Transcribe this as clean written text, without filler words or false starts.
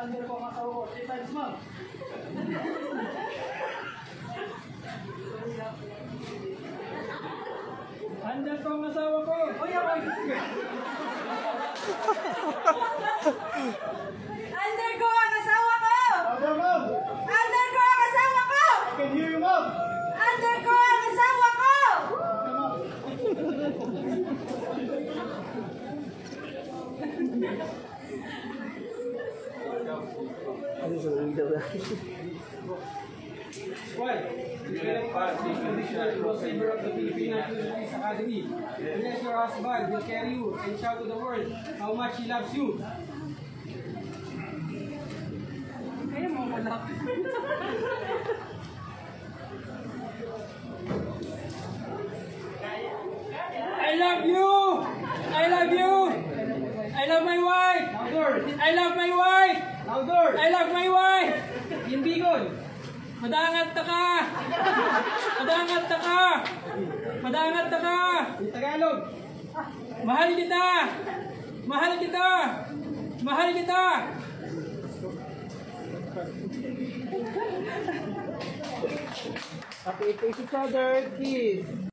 Under ko ang asawa ko, 3 times ma'am. Under ko ang asawa ko. Uy, ako. Under ko ang asawa ko! Under ma'am. Under ko ang asawa ko! I can hear you ma'am. Under ko ang asawa ko! Why? Saver of the Philippine Police Academy. Unless your husband will carry you and shout to the world how much he loves you. Kaya mo malap. I love you! I love you! I love my wife! I love my wife! I love my wife! Imbigon! Madangat na ka! Madangat na ka! Madangat na ka! Tagalog! Mahal kita! Mahal kita! Mahal kita! Happy face each other, kiss!